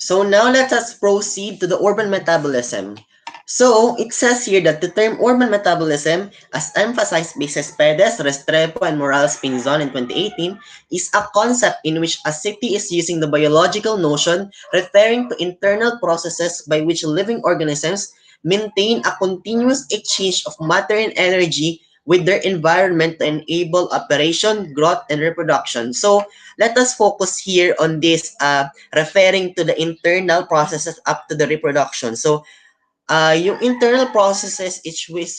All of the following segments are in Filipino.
So now let us proceed to the urban metabolism. So it says here that the term urban metabolism, as emphasized by Cespedes, Restrepo, and Morales Pinzon in 2018, is a concept in which a city is using the biological notion referring to internal processes by which living organisms maintain a continuous exchange of matter and energy with their environment to enable operation, growth, and reproduction. So let us focus here on this referring to the internal processes up to the reproduction. So yung internal processes each with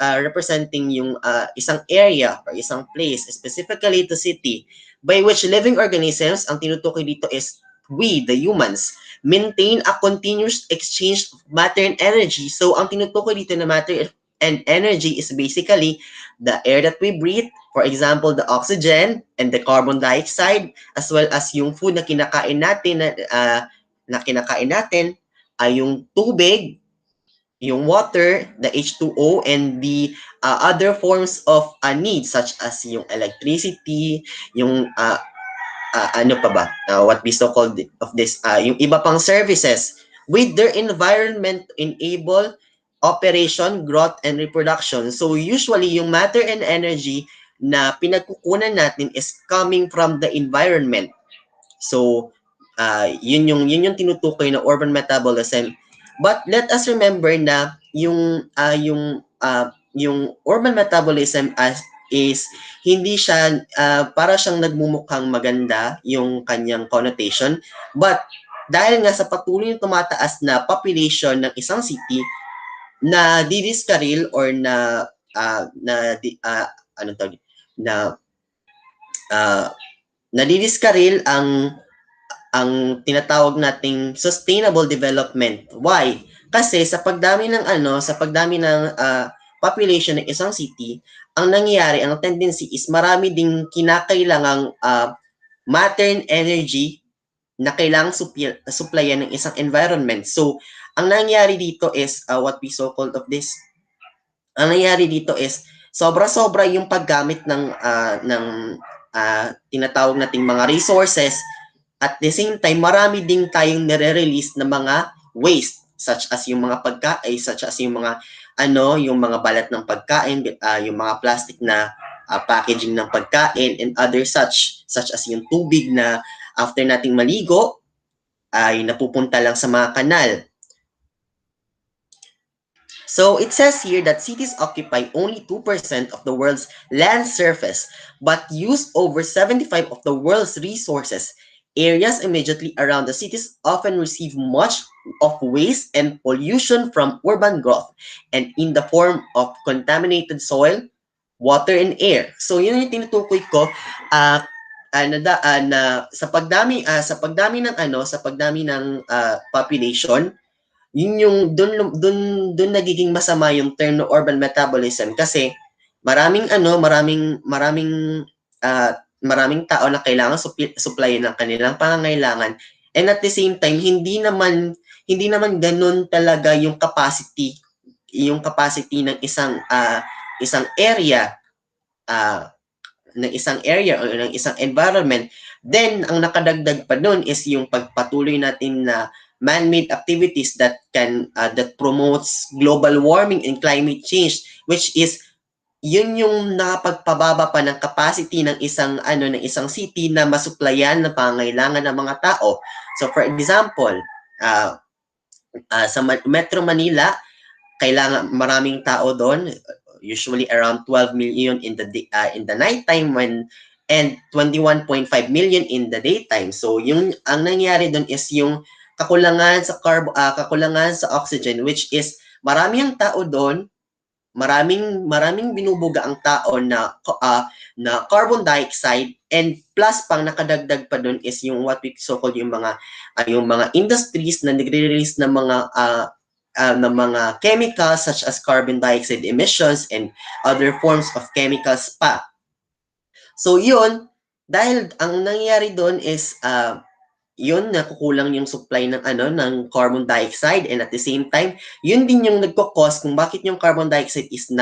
representing yung isang area or isang place, specifically to city, by which living organisms, ang tinutukoy dito is we, the humans, maintain a continuous exchange of matter and energy. So, ang tinutukoy dito na matter and energy is basically the air that we breathe, for example, the oxygen and the carbon dioxide, as well as yung food na kinakain natin, ay yung tubig, yung water, the H2O, and the other forms of needs such as yung electricity, yung ano pa ba, what we so called of this, yung iba pang services with their environment to enable operation, growth, and reproduction. So usually yung matter and energy na pinagkukunan natin is coming from the environment. So yun yung tinutukoy na urban metabolism. But let us remember na yung urban metabolism is hindi siya para siyang nagmumukhang maganda yung kanyang connotation, but dahil nga sa patuloy na tumataas na population ng isang city na didiskaril or na anong tawag na nadidiskaril ang tinatawag nating sustainable development. Why? Kasi sa pagdami ng population ng isang city, ang nangyayari, ang tendency is marami ding kinakailangang matter and energy na kailangang supplyan ng isang environment. So, ang nangyayari dito is what we so called of this. Ang nangyayari dito is sobra-sobra yung paggamit ng tinatawag nating mga resources. At the same time, marami ding tayong nire-release na mga waste such as yung mga pagkain, such as yung mga yung mga balat ng pagkain, yung mga plastic na packaging ng pagkain and other such as yung tubig na after nating maligo ay napupunta lang sa mga kanal. So it says here that cities occupy only 2% of the world's land surface but use over 75% of the world's resources. Areas immediately around the cities often receive much of waste and pollution from urban growth and in the form of contaminated soil, water, and air. So yun yung tinutukoy ko na sa pagdami ng population, yun yung doon nagiging masama yung term na urban metabolism kasi maraming tao na kailangan supplyan ng kanilang pangangailangan, and at the same time hindi naman ganoon talaga yung capacity ng isang area o ng isang environment. Then ang nakadagdag pa doon is yung pagpatuloy natin na man-made activities that promotes global warming and climate change, which is yun yung nakapagpababa pa ng capacity ng isang city na masuplayan ng pangangailangan ng mga tao. So for example, sa Metro Manila, kailangan maraming tao doon, usually around 12 million in the nighttime and 21.5 million in the daytime. So yung ang nangyayari doon is yung kakulangan sa oxygen, which is maraming tao doon, maraming binubuga ang tao na carbon dioxide, and plus pang nakadagdag pa doon is yung what we so called yung mga industries na nagre-release ng mga chemicals such as carbon dioxide emissions and other forms of chemicals pa. So yun, dahil ang nangyayari doon is yun, nakukulang yung supply ng carbon dioxide, and at the same time, yun din yung nagko-cause kung bakit yung carbon dioxide is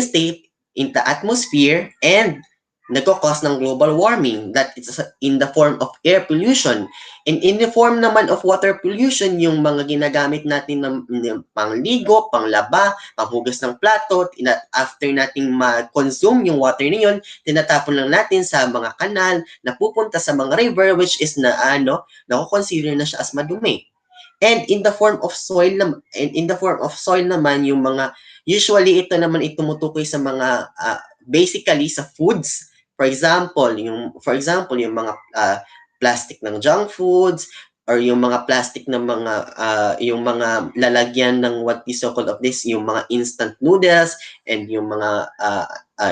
stay in the atmosphere, and nagko-cause ng global warming, that is in the form of air pollution. And in the form naman of water pollution, yung mga ginagamit natin ng pangligo, panglaba, panghugas ng plato, after nating ma-consume yung water na yun, tinatapon lang natin sa mga kanal na pupunta sa mga river, which is na nako-consider na siya as madumi. And in the form of soil naman, yung mga usually ito naman tumutukoy sa mga basically sa foods. For example, yung mga plastic ng junk foods, or yung mga plastic ng mga yung mga lalagyan ng what we so called of this, yung mga instant noodles, and yung mga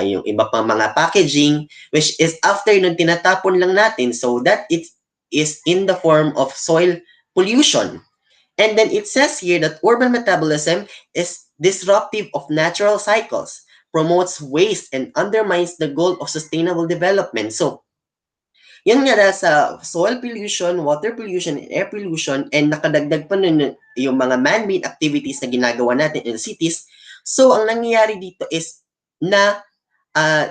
yung iba pang mga packaging, which is after nun tinatapon lang natin, so that it is in the form of soil pollution. And then it says here that urban metabolism is disruptive of natural cycles, promotes waste, and undermines the goal of sustainable development. So, yun nga dahil sa soil pollution, water pollution, and air pollution, and nakadagdag pa nun yung mga man-made activities na ginagawa natin in cities. So, ang nangyayari dito is na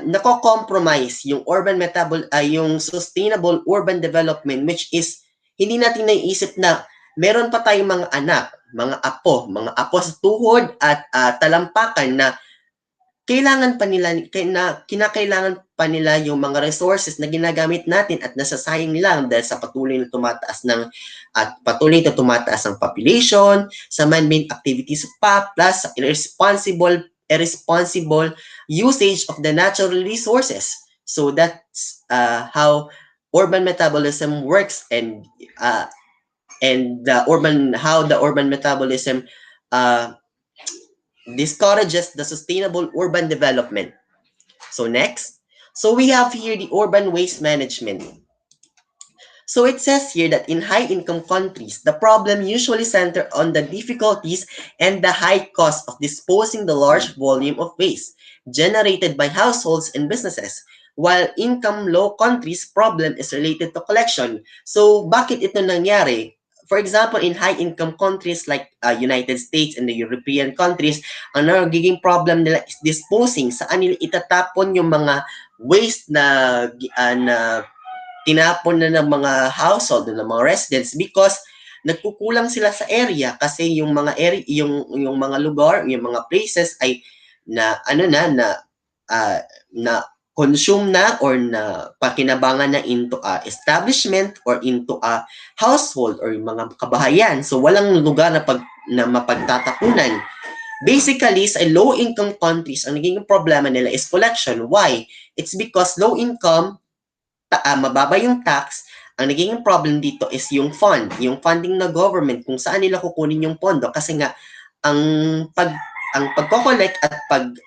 nako-compromise yung yung sustainable urban development, which is hindi natin naiisip na meron pa tayong mga anak, mga apo sa tuhod at talampakan na kinakailangan pa nila yung mga resources na ginagamit natin at nasasayang lang dahil sa patuloy na tumataas ng population, sa man-made activities pa, plus irresponsible usage of the natural resources. So that's how urban metabolism works, and how the urban metabolism discourages the sustainable urban development. So next, so we have here the urban waste management. So it says here that in high-income countries, the problem usually centers on the difficulties and the high cost of disposing the large volume of waste generated by households and businesses, while income-low countries' problem is related to collection. So bakit ito nangyari? For example, in high-income countries like United States and the European countries, ang nagiging problem nila is disposing, saan nila itatapon yung mga waste na tinapon na ng mga household, ng mga residents, because nagkukulang sila sa area kasi yung mga yung mga lugar, yung mga places ay na consume na or na pakinabangan na into a establishment or into a household or yung mga kabahayan. So walang lugar na mapagtatapunan. Basically, sa low-income countries, ang naging problema nila is collection. Why? It's because low-income, mababa yung tax, ang naging problem dito is yung funding na government, kung saan nila kukunin yung pondo, kasi nga ang pagko-collect at pag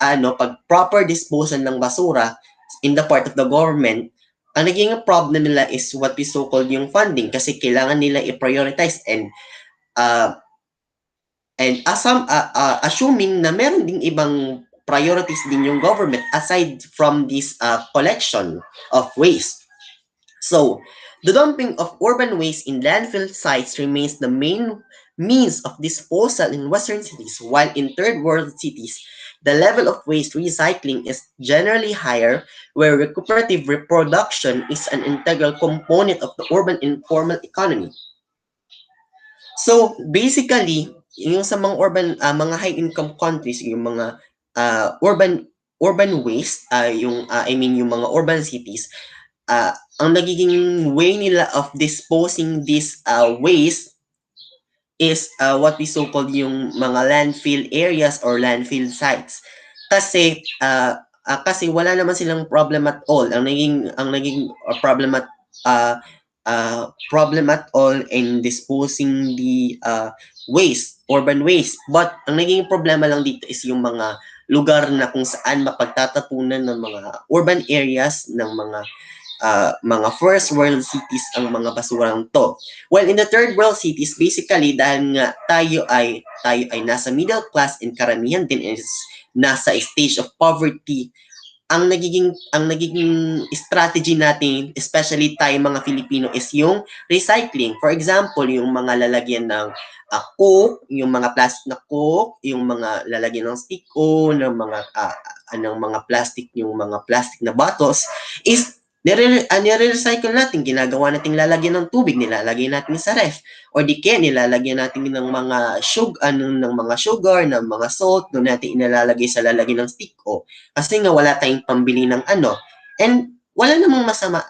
proper disposal ng basura in the part of the government, ang naging problem nila is what we so-called yung funding, kasi kailangan nila i-prioritize and assuming na meron ding ibang priorities din yung government aside from this collection of waste. So, the dumping of urban waste in landfill sites remains the main means of disposal in Western cities, while in third world cities, the level of waste recycling is generally higher, where recuperative reproduction is an integral component of the urban informal economy. So, basically, yung sa mga mga high-income countries, yung mga urban waste, yung mga urban cities, ang nagiging way nila of disposing this waste is what we so-called yung mga landfill areas or landfill sites. Kasi wala naman silang problem at all. Ang naging problem at all in disposing the urban waste. But ang naging problema lang dito is yung mga lugar na kung saan mapagtatapunan ng mga urban areas ng mga first world cities ang mga basurang to. Well, in the third world cities, basically dahil nga tayo ay nasa middle class and karamihan din is nasa stage of poverty ang nagiging strategy natin, especially tayo mga Filipino, is yung recycling. For example, yung mga lalagyan ng Coke, yung mga plastic na Coke, yung mga lalagyan ng stick-o, ng mga plastic, yung mga plastic na bottles, is nire-recycle natin, ginagawa nating lalagyan ng tubig, nilalagay natin sa ref, or di kaya nilalagyan natin ng mga sugar, ng mga salt, doon natin inalalagay sa lalagyan ng stick-o. Kasi nga wala tayong pambili ng ano. And wala namang masama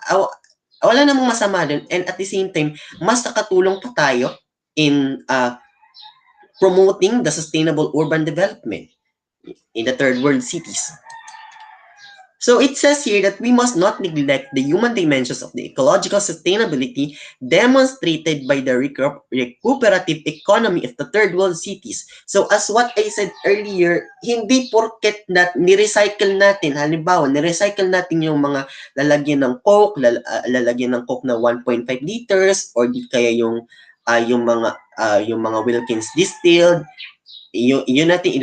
dun. And at the same time, mas nakatulong pa tayo in promoting the sustainable urban development in the third world cities. So it says here that we must not neglect the human dimensions of the ecological sustainability demonstrated by the recuperative economy of the third world cities. So as what I said earlier, hindi porket na ni-recycle natin, halimbawa, ni-recycle natin yung mga lalagyan ng Coke, lalagyan ng Coke na 1.5 liters, or di kaya yung mga Wilkins distilled, yun natin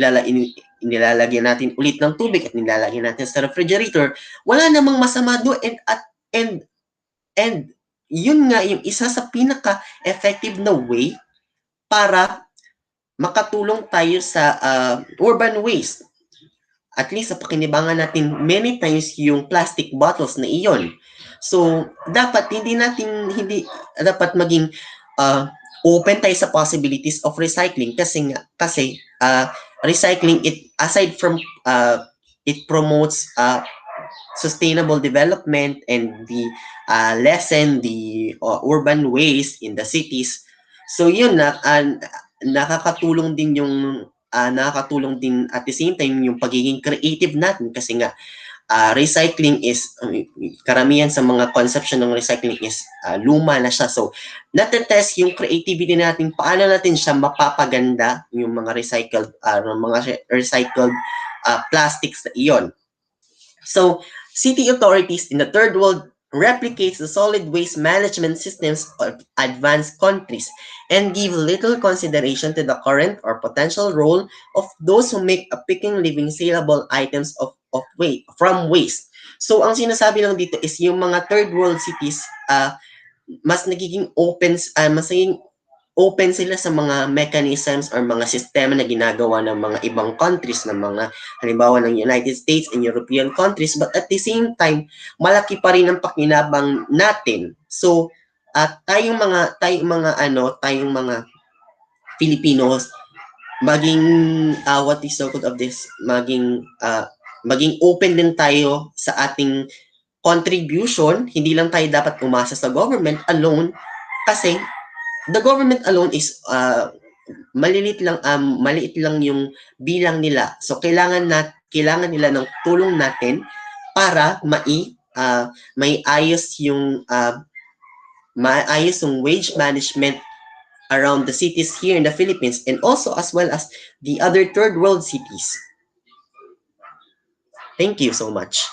nilalagyan natin ulit ng tubig at nilalagyan natin sa refrigerator, wala namang masama doon. And yun nga yung isa sa pinaka-effective na way para makatulong tayo sa urban waste. At least sa pakinibangan natin many times yung plastic bottles na iyon. So dapat dapat maging open tayo sa possibilities of recycling kasi recycling, it aside from it promotes sustainable development and the lessen the urban waste in the cities. So yun na nakakatulong din at the same time yung pagiging creative natin kasi nga recycling is karamihan sa mga conception ng recycling is luma na siya. So natetest yung creativity natin, paano natin siya mapapaganda yung mga recycled plastics na iyon. So city authorities in the third world replicates the solid waste management systems of advanced countries and give little consideration to the current or potential role of those who make a picking living saleable items from waste. So ang sinasabi lang dito is yung mga third world cities mas nagiging open sila sa mga mechanisms or mga sistema na ginagawa ng mga ibang countries, ng mga halimbawa ng United States and European countries, but at the same time malaki pa rin ang pakinabang natin. So tayong mga Filipinos, maging what is the code of this, maging open din tayo sa ating contribution. Hindi lang tayo dapat umasa sa government alone kasi the government alone is maliit lang yung bilang nila. So kailangan nila ng tulong natin para maayos yung wage management around the cities here in the Philippines and also as well as the other third world cities. Thank you so much.